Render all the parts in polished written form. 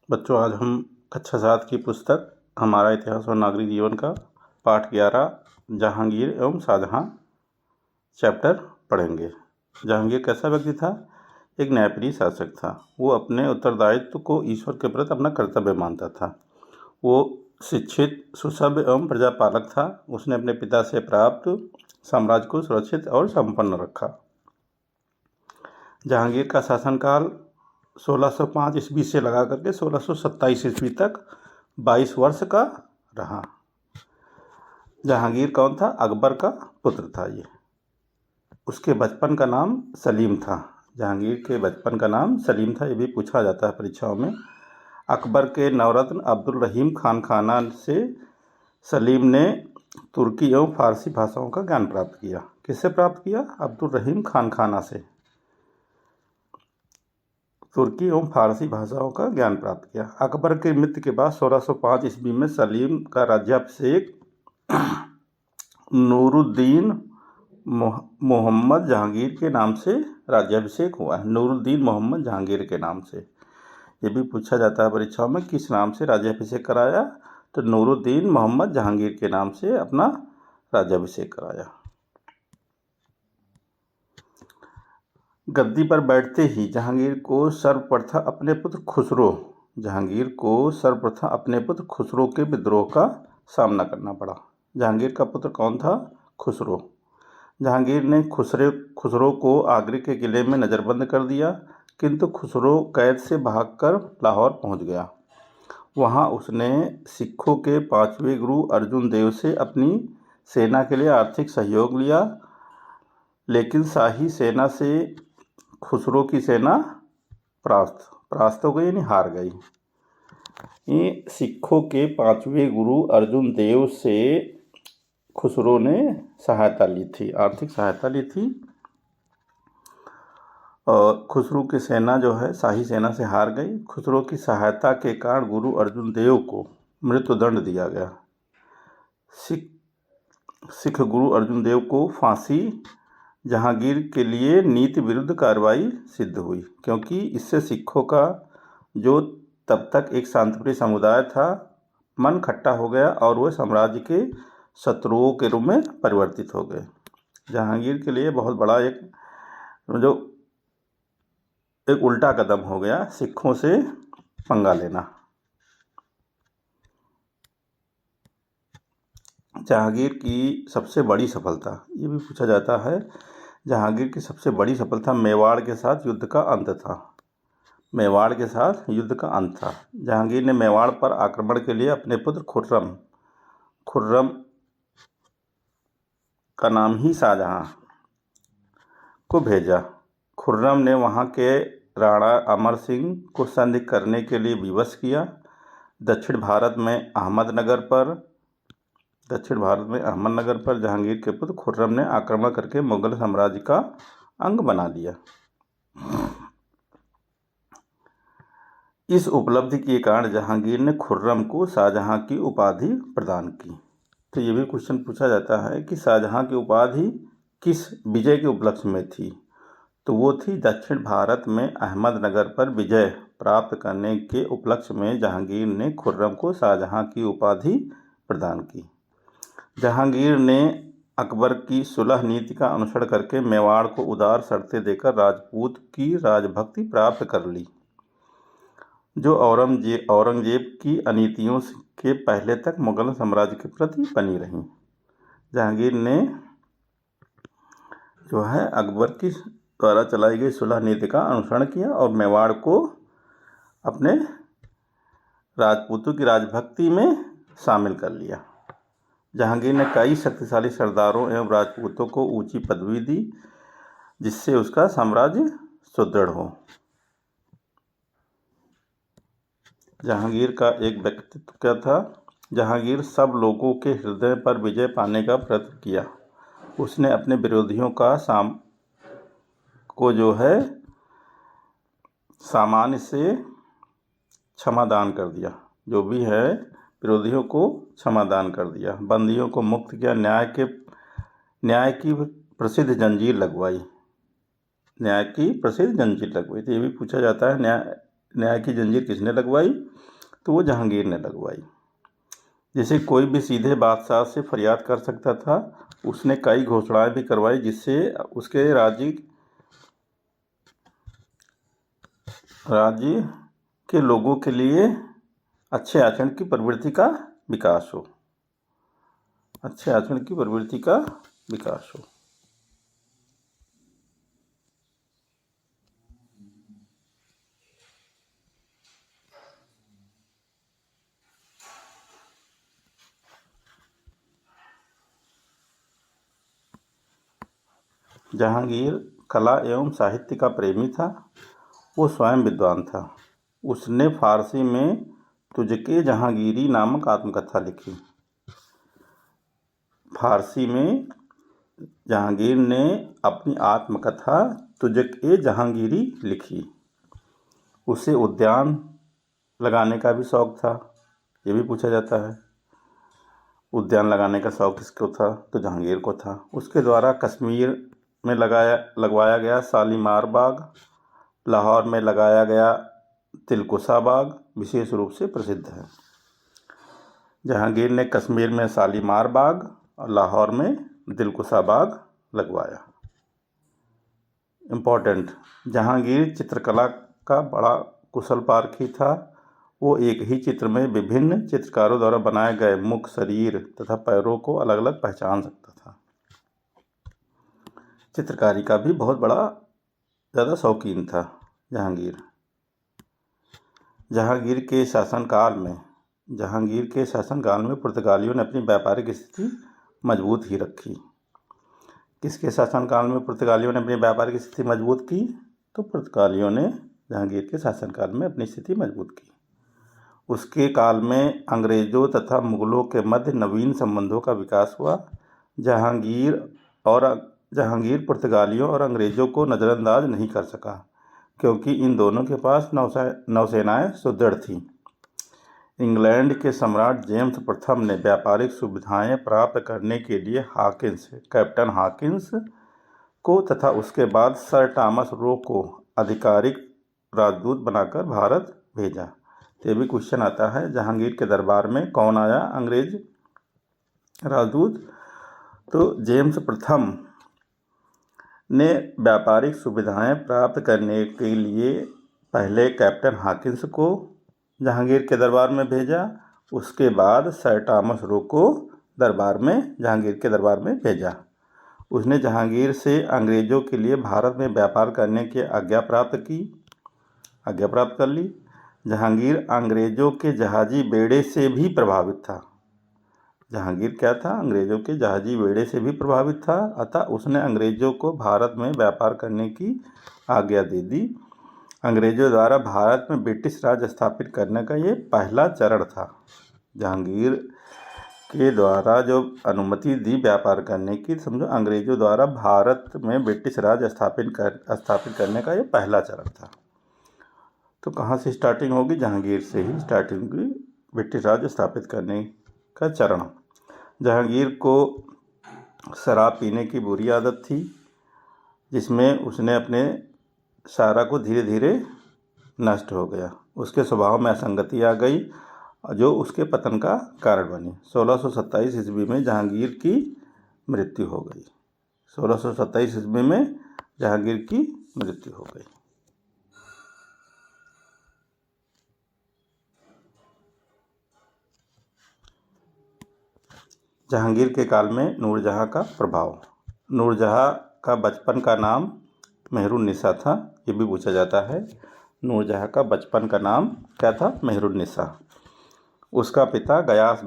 बच्चों, आज हम कक्षा 7 की पुस्तक हमारा इतिहास और नागरिक जीवन का पाठ 11 जहांगीर एवं शाहजहां चैप्टर पढ़ेंगे। जहांगीर कैसा व्यक्ति था? एक न्यायप्रिय शासक था। वो अपने उत्तरदायित्व को ईश्वर के प्रति अपना कर्तव्य मानता था। वो शिक्षित, सुसभ्य एवं प्रजापालक था। उसने अपने पिता से प्राप्त साम्राज्य को सुरक्षित और संपन्न रखा। जहांगीर का शासनकाल 1605 ईस्वी से लगा करके 1627 ईस्वी तक 22 वर्ष का रहा। जहांगीर कौन था? अकबर का पुत्र था। ये उसके बचपन का नाम सलीम था। जहांगीर के बचपन का नाम सलीम था। ये भी पूछा जाता है परीक्षाओं में। अकबर के नवरत्न अब्दुल रहीम खान खाना से सलीम ने तुर्की एवं फारसी भाषाओं का ज्ञान प्राप्त किया। किससे प्राप्त किया? अब्दुल रहीम खान खाना से तुर्की एवं फारसी भाषाओं का ज्ञान प्राप्त किया। अकबर की मृत्यु के बाद 1605 ईस्वी में सलीम का राज्याभिषेक नूरुद्दीन मोहम्मद जहांगीर के नाम से राज्याभिषेक हुआ है। नूरुद्दीन मोहम्मद जहांगीर के नाम से। ये भी पूछा जाता है परीक्षाओं में, किस नाम से राज्याभिषेक कराया? तो नूरुद्दीन मोहम्मद जहांगीर के नाम से अपना राज्याभिषेक कराया। गद्दी पर बैठते ही जहांगीर को सर्वप्रथम अपने पुत्र खुसरो के विद्रोह का सामना करना पड़ा। जहांगीर का पुत्र कौन था? खुसरो। जहांगीर ने खुसरो को आगरे के किले में नज़रबंद कर दिया, किंतु खुसरो कैद से भागकर लाहौर पहुंच गया। वहां उसने सिखों के 5वें गुरु अर्जुन देव से अपनी सेना के लिए आर्थिक सहयोग लिया, लेकिन शाही सेना से खुसरो की सेना परास्त हो गई, यानी हार गई। ये सिखों के 5वें गुरु अर्जुन देव से खुसरो ने सहायता ली थी, आर्थिक सहायता ली थी। और खुसरो की सेना जो है शाही सेना से हार गई। खुसरो की सहायता के कारण गुरु अर्जुन देव को मृत्युदंड दिया गया। सिख गुरु अर्जुन देव को फांसी जहांगीर के लिए नीति विरुद्ध कार्रवाई सिद्ध हुई, क्योंकि इससे सिखों का जो तब तक एक शांतिप्रिय समुदाय था, मन खट्टा हो गया और वह साम्राज्य के शत्रुओं के रूप में परिवर्तित हो गए। जहांगीर के लिए बहुत बड़ा एक उल्टा कदम हो गया, सिखों से पंगा लेना। जहांगीर की सबसे बड़ी सफलता, ये भी पूछा जाता है। जहांगीर की सबसे बड़ी सफलता मेवाड़ के साथ युद्ध का अंत था। मेवाड़ के साथ युद्ध का अंत था। जहांगीर ने मेवाड़ पर आक्रमण के लिए अपने पुत्र खुर्रम का नाम ही शाहजहां को भेजा। खुर्रम ने वहां के राणा अमर सिंह को संधि करने के लिए विवश किया। दक्षिण भारत में अहमदनगर पर जहांगीर के पुत्र खुर्रम ने आक्रमण करके मुगल साम्राज्य का अंग बना दिया। इस उपलब्धि के कारण जहांगीर ने खुर्रम को शाहजहां की उपाधि प्रदान की। तो ये भी क्वेश्चन पूछा जाता है कि शाहजहां की उपाधि किस विजय के उपलक्ष्य में थी? तो वो थी दक्षिण भारत में अहमदनगर पर विजय प्राप्त करने के उपलक्ष्य में जहांगीर ने खुर्रम को शाहजहां की उपाधि प्रदान की। जहांगीर ने अकबर की सुलह नीति का अनुसरण करके मेवाड़ को उदार शर्तें देकर राजपूत की राजभक्ति प्राप्त कर ली, जो औरंगजेब की अनीतियों के पहले तक मुगल साम्राज्य के प्रति बनी रहीं। जहांगीर ने जो है अकबर की द्वारा चलाई गई सुलह नीति का अनुसरण किया और मेवाड़ को अपने राजपूतों की राजभक्ति में शामिल कर लिया। जहांगीर ने कई शक्तिशाली सरदारों एवं राजपूतों को ऊंची पदवी दी, जिससे उसका साम्राज्य सुदृढ़ हो। जहांगीर का एक व्यक्तित्व क्या था? जहांगीर सब लोगों के हृदय पर विजय पाने का प्रयत्न किया। उसने अपने विरोधियों को जो है सामान्य से क्षमादान कर दिया। जो भी है विरोधियों को क्षमादान कर दिया। बंदियों को मुक्त किया। न्याय की प्रसिद्ध जंजीर लगवाई। तो ये भी पूछा जाता है, न्याय की जंजीर किसने लगवाई? तो वो जहांगीर ने लगवाई। जैसे कोई भी सीधे बादशाह से फरियाद कर सकता था, उसने कई घोषणाएं भी करवाई जिससे उसके राज्य के लोगों के लिए अच्छे आचरण की प्रवृत्ति का विकास हो। अच्छे आचरण की प्रवृत्ति का विकास हो। जहांगीर कला एवं साहित्य का प्रेमी था। वो स्वयं विद्वान था। उसने फारसी में तुझके जहांगीरी नामक आत्मकथा लिखी। फारसी में जहांगीर ने अपनी आत्मकथा तुझके जहांगीरी लिखी। उसे उद्यान लगाने का भी शौक था, ये भी पूछा जाता है। उद्यान लगाने का शौक किसको था? तो जहांगीर को था। उसके द्वारा कश्मीर में लगवाया गया शालीमार बाग, लाहौर में लगाया गया तिलकुसा बाग विशेष रूप से प्रसिद्ध है। जहांगीर ने कश्मीर में शालीमार बाग और लाहौर में दिलकुशा बाग लगवाया। इम्पोर्टेंट, जहांगीर चित्रकला का बड़ा कुशल पारखी था। वो एक ही चित्र में विभिन्न चित्रकारों द्वारा बनाए गए मुख, शरीर तथा पैरों को अलग अलग पहचान सकता था। चित्रकारी का भी बहुत ज़्यादा शौकीन था जहांगीर। जहांगीर के शासनकाल में पुर्तगालियों ने अपनी व्यापारिक स्थिति मजबूत ही रखी। किसके शासनकाल में पुर्तगालियों ने अपनी व्यापारिक स्थिति मजबूत की? तो पुर्तगालियों ने जहांगीर के शासनकाल में अपनी स्थिति मजबूत की। उसके काल में अंग्रेज़ों तथा मुग़लों के मध्य नवीन संबंधों का विकास हुआ। जहांगीर पुर्तगालियों और अंग्रेज़ों को नज़रअंदाज नहीं कर सका, क्योंकि इन दोनों के पास नौसेनाएं सुदृढ़ थीं। इंग्लैंड के सम्राट जेम्स प्रथम ने व्यापारिक सुविधाएं प्राप्त करने के लिए कैप्टन हॉकिंस को तथा उसके बाद सर टॉमस रो को आधिकारिक राजदूत बनाकर भारत भेजा। ये भी क्वेश्चन आता है, जहांगीर के दरबार में कौन आया अंग्रेज राजदूत? तो जेम्स प्रथम ने व्यापारिक सुविधाएं प्राप्त करने के लिए पहले कैप्टन हॉकिंस को जहांगीर के दरबार में भेजा। उसके बाद सर टॉमस रो को जहांगीर के दरबार में भेजा। उसने जहांगीर से अंग्रेज़ों के लिए भारत में व्यापार करने की आज्ञा प्राप्त कर ली। जहांगीर अंग्रेज़ों के जहाजी बेड़े से भी प्रभावित था। जहांगीर क्या था? अंग्रेज़ों के जहाजी बेड़े से भी प्रभावित था। अतः उसने अंग्रेज़ों को भारत में व्यापार करने की आज्ञा दे दी। अंग्रेज़ों द्वारा भारत में ब्रिटिश राज स्थापित करने का ये पहला चरण था। जहांगीर के द्वारा जो अनुमति दी व्यापार करने की, समझो अंग्रेज़ों द्वारा भारत में ब्रिटिश राज स्थापित करने का ये पहला चरण था। तो कहाँ से स्टार्टिंग होगी? जहांगीर से ही स्टार्टिंग होगी ब्रिटिश राज स्थापित करने का चरण। जहांगीर को शराब पीने की बुरी आदत थी, जिसमें उसने अपने सारा को धीरे धीरे नष्ट हो गया। उसके स्वभाव में असंगति आ गई जो उसके पतन का कारण बनी। 1627 ईस्वी में जहांगीर की मृत्यु हो गई। 1627 ईस्वी में जहांगीर की मृत्यु हो गई। जहांगीर के काल में नूरजहां का प्रभाव। नूरजहां का बचपन का नाम मेहरुन्निसा था, ये भी पूछा जाता है। नूरजहां का बचपन का नाम क्या था? मेहरुन्निसा। उसका पिता गयास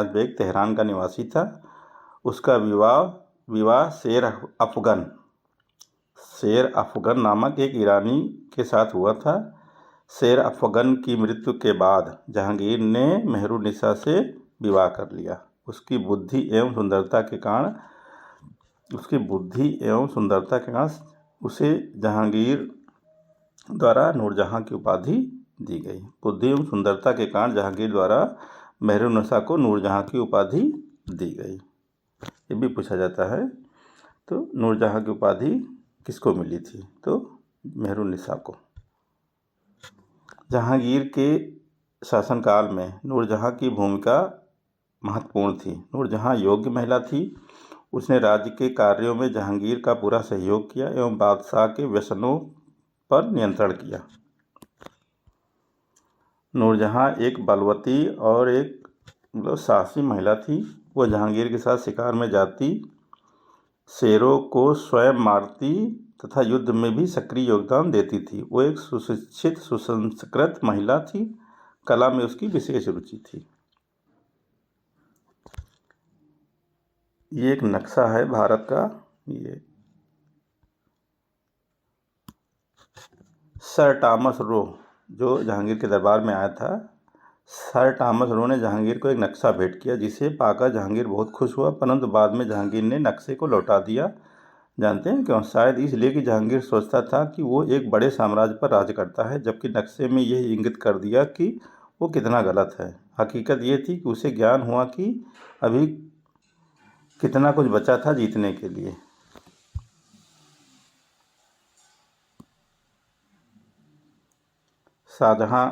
बेग तेहरान का निवासी था। उसका विवाह शेर अफगन नामक एक ईरानी के साथ हुआ था। शेर अफगन की मृत्यु के बाद जहांगीर ने मेहरुन्निसा से विवाह कर लिया। उसकी बुद्धि एवं सुंदरता के कारण उसे जहांगीर द्वारा नूरजहां की उपाधि दी गई। बुद्धि एवं सुंदरता के कारण जहांगीर द्वारा मेहरुन्निसा को नूरजहां की उपाधि दी गई। ये भी पूछा जाता है। तो नूरजहां की उपाधि किसको मिली थी? तो मेहरुन्निसा को। जहांगीर के शासनकाल में नूरजहां की भूमिका महत्वपूर्ण थी। नूरजहां योग्य महिला थी। उसने राज्य के कार्यों में जहांगीर का पूरा सहयोग किया एवं बादशाह के व्यसनों पर नियंत्रण किया। नूरजहां एक बलवती और एक साहसी महिला थी। वह जहांगीर के साथ शिकार में जाती, शेरों को स्वयं मारती तथा युद्ध में भी सक्रिय योगदान देती थी। वो एक सुशिक्षित, सुसंस्कृत महिला थी। कला में उसकी विशेष रुचि थी। ये एक नक्शा है भारत का। ये सर टॉमस रो जो जहांगीर के दरबार में आया था, सर टॉमस रो ने जहांगीर को एक नक्शा भेंट किया, जिसे पाकर जहांगीर बहुत खुश हुआ, परंतु बाद में जहांगीर ने नक्शे को लौटा दिया। जानते हैं क्यों? शायद इसलिए कि जहांगीर सोचता था कि वो एक बड़े साम्राज्य पर राज करता है, जबकि नक्शे में यह इंगित कर दिया कि वो कितना गलत है। हकीकत ये थी कि उसे ज्ञान हुआ कि अभी कितना कुछ बचा था जीतने के लिए। शाहजहां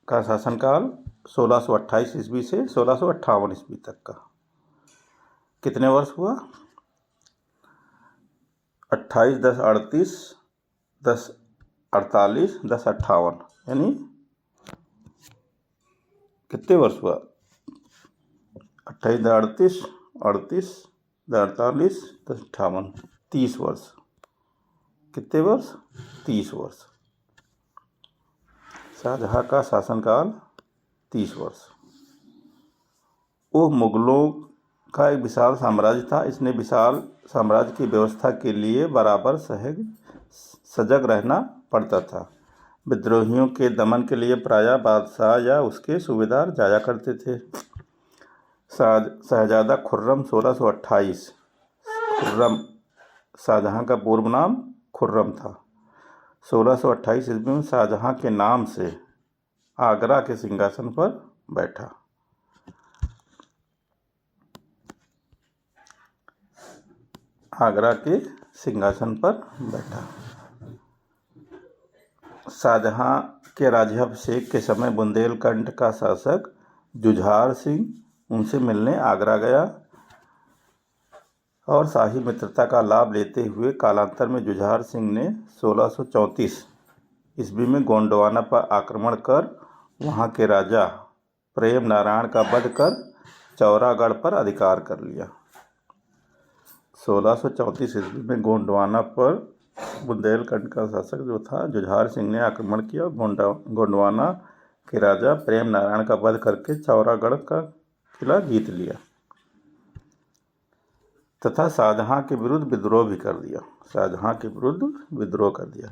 का शासनकाल 1628 ईस्वी से 1658 ईस्वी तक का कितने वर्ष हुआ? 28, 10, 38, 10, 48, 10, 58, यानी कितने वर्ष हुआ? 28, 38, 38, 48, 10, 58, 30 वर्ष। कितने वर्ष? 30 वर्ष। शाहजहां का शासनकाल 30 वर्ष। वो मुगलों का एक विशाल साम्राज्य था। इसने विशाल साम्राज्य की व्यवस्था के लिए बराबर सजग रहना पड़ता था। विद्रोहियों के दमन के लिए प्रायः बादशाह या उसके सूबेदार जाया करते थे। शहजादा खुर्रम 1628। खुर्रम शाहजहां का पूर्व नाम खुर्रम था। 1628 ईस्वी में शाहजहां के नाम से आगरा के सिंहासन पर बैठा। आगरा के सिंहासन पर बैठा। शाहजहां के राज्याभिषेक के समय बुंदेलखंड का शासक जुझार सिंह उनसे मिलने आगरा गया और शाही मित्रता का लाभ लेते हुए कालांतर में जुझार सिंह ने 1634 ईस्वी में गोंडवाना पर आक्रमण कर वहां के राजा प्रेम नारायण का वध कर चौरागढ़ पर अधिकार कर लिया। 1634 ईस्वी में गोंडवाना पर बुंदेलखंड का शासक जो था जुझार सिंह ने आक्रमण किया। गोंडवाना के राजा प्रेम नारायण का वध करके चौरागढ़ का किला जीत लिया तथा शाहजहां के विरुद्ध विद्रोह भी कर दिया।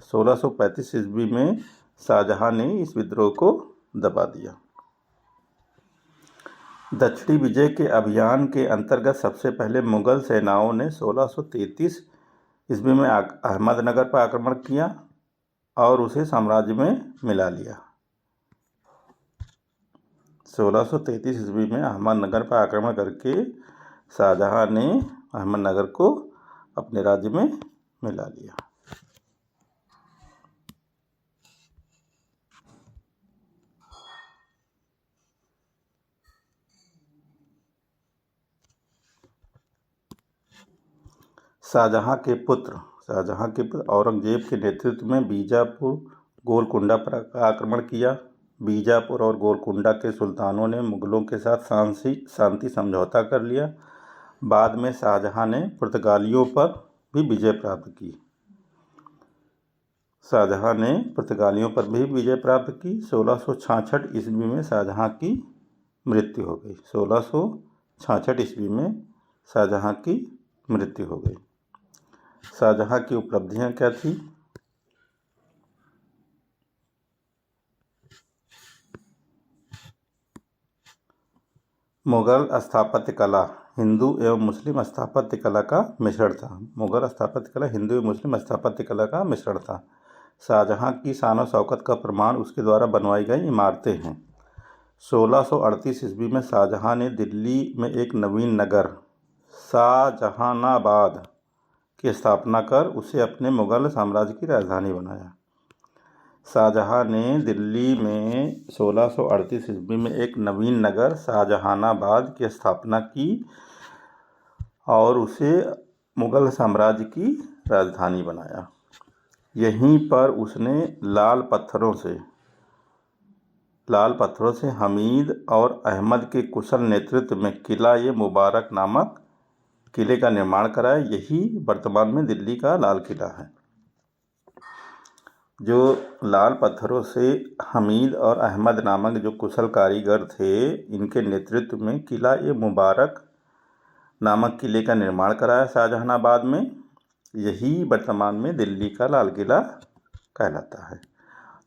1635 ईस्वी में शाहजहां ने इस विद्रोह को दबा दिया। दक्षिणी विजय के अभियान के अंतर्गत सबसे पहले मुगल सेनाओं ने 1633 ईस्वी में अहमदनगर पर आक्रमण किया और उसे साम्राज्य में मिला लिया। 1633 ईस्वी में अहमदनगर पर आक्रमण करके शाहजहां ने अहमदनगर को अपने राज्य में मिला लिया। शाहजहां के पुत्र औरंगजेब के नेतृत्व में बीजापुर गोलकुंडा पर आक्रमण किया। बीजापुर और गोलकुंडा के सुल्तानों ने मुगलों के साथ शांति समझौता कर लिया। बाद में शाहजहां ने पुर्तगालियों पर भी विजय प्राप्त की। 1666 ईस्वी में शाहजहां की मृत्यु हो गई। 1666 ईस्वी में शाहजहां की मृत्यु हो गई। शाहजहां की उपलब्धियां क्या थी? मुगल स्थापत्य कला हिंदू एवं मुस्लिम स्थापत्य कला का मिश्रण था। मुगल स्थापत्य कला हिंदू एवं मुस्लिम स्थापत्य कला का मिश्रण था। शाहजहां की शान शौकत का प्रमाण उसके द्वारा बनवाई गई इमारतें हैं। 1638 ईस्वी में शाहजहां ने दिल्ली में एक नवीन नगर शाहजहानाबाद की स्थापना कर उसे अपने मुगल साम्राज्य की राजधानी बनाया। शाहजहाँ ने दिल्ली में 1638 ईस्वी में एक नवीन नगर शाहजहानाबाद की स्थापना की और उसे मुगल साम्राज्य की राजधानी बनाया। यहीं पर उसने लाल पत्थरों से हमीद और अहमद के कुशल नेतृत्व में किला-ए-मुबारक नामक किले का निर्माण कराया। यही वर्तमान में दिल्ली का लाल किला है। जो लाल पत्थरों से हमीद और अहमद नामक जो कुशल कारीगर थे, इनके नेतृत्व में किला-ए-मुबारक नामक किले का निर्माण कराया शाहजहानाबाद में। यही वर्तमान में दिल्ली का लाल किला कहलाता है।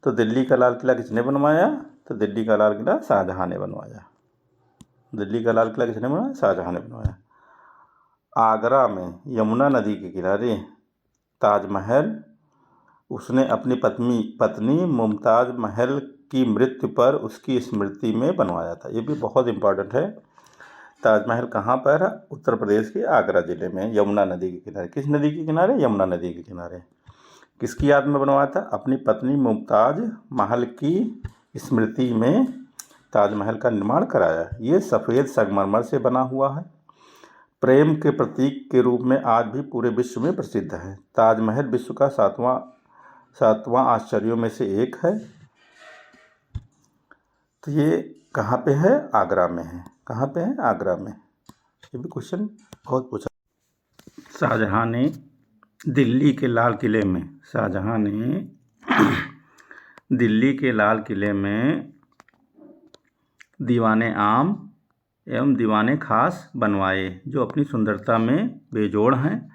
तो दिल्ली का लाल किला किसने बनवाया? तो दिल्ली का लाल किला शाहजहाँ ने बनवाया। दिल्ली का लाल किला किसने बनवाया? शाहजहाँ ने बनवाया। आगरा में यमुना नदी के किनारे ताजमहल उसने अपनी पत्नी मुमताज़ महल की मृत्यु पर उसकी स्मृति में बनवाया था। ये भी बहुत इम्पोर्टेंट है। ताजमहल कहाँ पर है? उत्तर प्रदेश के आगरा ज़िले में, यमुना नदी के किनारे। किस नदी के किनारे? यमुना नदी के किनारे। किसकी याद में बनवाया था? अपनी पत्नी मुमताज़ महल की स्मृति में ताजमहल का निर्माण कराया। ये सफ़ेद संगमरमर से बना हुआ है। प्रेम के प्रतीक के रूप में आज भी पूरे विश्व में प्रसिद्ध है। ताजमहल विश्व का सातवां आश्चर्यों में से एक है। तो ये कहाँ पे है? आगरा में है। कहाँ पे है? आगरा में। ये भी क्वेश्चन बहुत पूछा। शाहजहाँ ने दिल्ली के लाल किले में दीवाने आम एवं दीवाने खास बनवाए, जो अपनी सुंदरता में बेजोड़ हैं।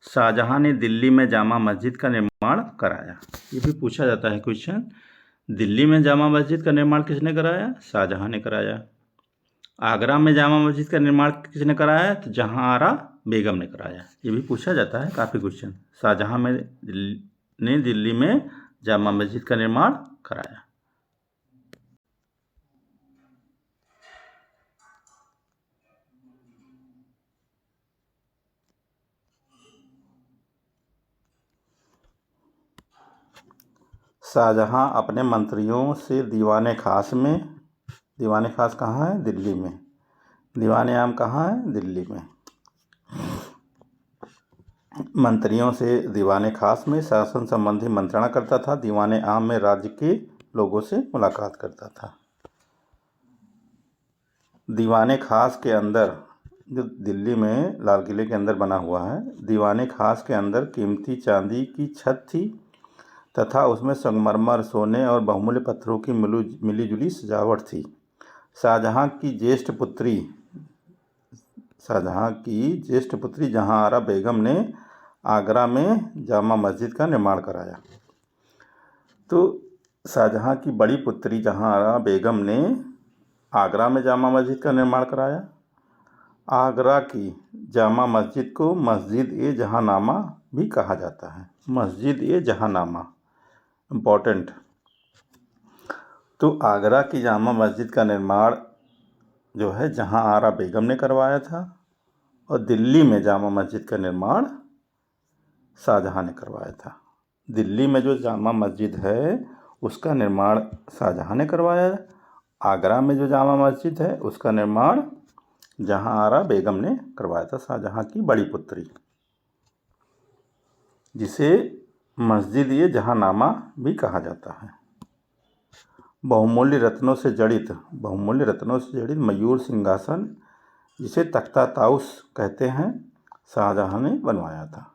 शाहजहाँ ने दिल्ली में जामा मस्जिद का निर्माण कराया। ये भी पूछा जाता है क्वेश्चन। दिल्ली में जामा मस्जिद का निर्माण किसने कराया? शाहजहाँ ने कराया। आगरा में जामा मस्जिद का निर्माण किसने कराया? तो जहांआरा बेगम ने कराया। ये भी पूछा जाता है काफ़ी क्वेश्चन। शाहजहाँ ने दिल्ली में जामा मस्जिद का निर्माण कराया। शाहजहाँ अपने मंत्रियों से दीवाने खास कहाँ है? दिल्ली में। दीवाने आम कहाँ है? दिल्ली में। मंत्रियों से दीवाने खास में शासन संबंधी मंत्रणा करता था। दीवाने आम में राज्य के लोगों से मुलाकात करता था। दीवाने खास के अंदर, जो दिल्ली में लाल किले के अंदर बना हुआ है, दीवाने खास के अंदर कीमती चांदी की छत थी तथा उसमें संगमरमर, सोने और बहुमूल्य पत्थरों की मिली जुली सजावट थी। शाहजहाँ की ज्येष्ठ पुत्री जहांआरा बेगम ने आगरा में जामा मस्जिद का निर्माण कराया। तो शाहजहाँ की बड़ी पुत्री जहांआरा बेगम ने आगरा में जामा मस्जिद का निर्माण कराया। आगरा की जामा मस्जिद को मस्जिद-ए-जहांनामा भी कहा जाता है। मस्जिद-ए-जहांनामा इम्पोर्टेंट। तो आगरा की जामा मस्जिद का निर्माण जो है जहांआरा बेगम ने करवाया था और दिल्ली में जामा मस्जिद का निर्माण शाहजहाँ ने करवाया था। दिल्ली में जो जामा मस्जिद है उसका निर्माण शाहजहाँ ने करवाया। आगरा में जो जामा मस्जिद है उसका निर्माण जहांआरा बेगम ने करवाया था, शाहजहाँ की बड़ी पुत्री, जिसे मस्जिद-ए-जहांनामा भी कहा जाता है। बहुमूल्य रत्नों से जड़ित मयूर सिंहासन, जिसे तख्ता ताउस कहते हैं, शाहजहाँ ने बनवाया था।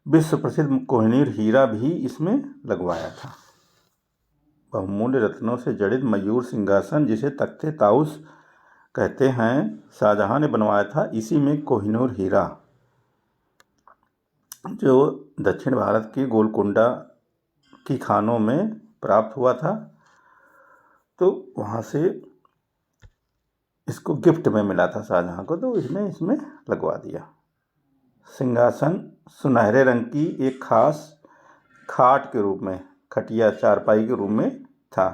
विश्व प्रसिद्ध कोहिनूर हीरा भी इसमें लगवाया था। बहुमूल्य रत्नों से जड़ित मयूर सिंहासन, जिसे तख्ते ताउस कहते हैं, शाहजहाँ ने बनवाया था। इसी में कोहिनूर हीरा, जो दक्षिण भारत की गोलकुंडा की खानों में प्राप्त हुआ था, तो वहाँ से इसको गिफ्ट में मिला था शाहजहाँ को, तो इसमें लगवा दिया। सिंहासन सुनहरे रंग की एक खास खाट के रूप में, खटिया चारपाई के रूप में था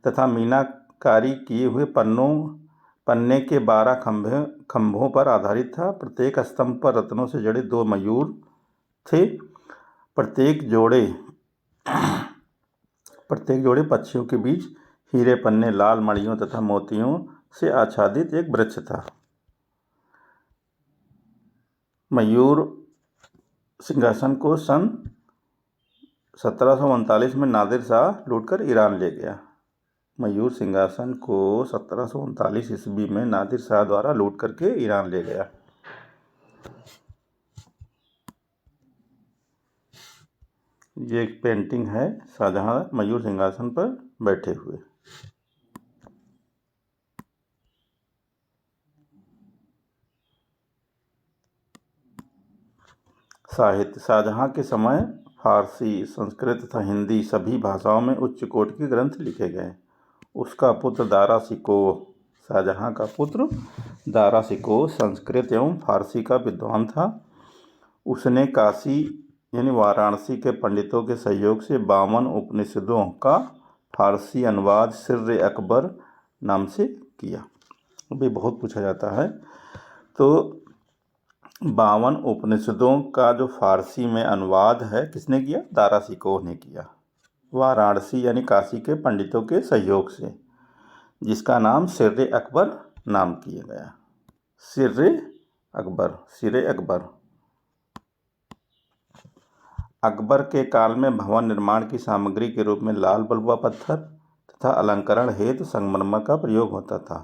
तथा मीनाकारी किए हुए पन्ने के 12 खंभों पर आधारित था। प्रत्येक स्तंभ पर रत्नों से जड़े 2 मयूर थे। प्रत्येक जोड़े प्रत्येक जोड़े पक्षियों के बीच हीरे पन्ने, लाल मणियों तथा मोतियों से आच्छादित एक वृक्ष था। मयूर सिंहासन को सन 1739 में नादिर शाह लूटकर ईरान ले गया। मयूर सिंहासन को 1739 ईस्वी में नादिर शाह द्वारा लूट करके ईरान ले गया। ये एक पेंटिंग है शाहजहां मयूर सिंहासन पर बैठे हुए। साहित्य। शाहजहां के समय फारसी, संस्कृत तथा हिंदी सभी भाषाओं में उच्च कोटि के ग्रंथ लिखे गए। उसका पुत्र दारा शिकोह, शाहजहां का पुत्र दारा शिकोह संस्कृत एवं फारसी का विद्वान था। उसने काशी यानी वाराणसी के पंडितों के सहयोग से 52 उपनिषदों का फारसी अनुवाद सिर्र अकबर नाम से किया। अभी बहुत पूछा जाता है। तो 52 उपनिषदों का जो फारसी में अनुवाद है किसने किया? दारा शिकोह ने किया, वाराणसी यानी काशी के पंडितों के सहयोग से, जिसका नाम सिर्र अकबर नाम किया गया। सिर्र अकबर। अकबर के काल में भवन निर्माण की सामग्री के रूप में लाल बलुआ पत्थर तथा अलंकरण हेतु संगमरमर का प्रयोग होता था।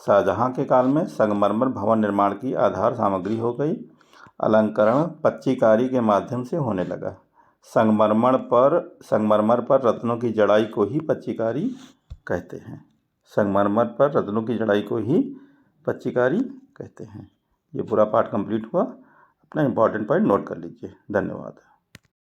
शाहजहां के काल में संगमरमर भवन निर्माण की आधार सामग्री हो गई। अलंकरण पच्चीकारी के माध्यम से होने लगा। संगमरमर पर रत्नों की जड़ाई को ही पच्चीकारी कहते हैं। संगमरमर पर रत्नों की जड़ाई को ही पच्चीकारी कहते हैं। ये पूरा पाठ कंप्लीट हुआ। अपना इंपॉर्टेंट पॉइंट नोट कर लीजिए। धन्यवाद।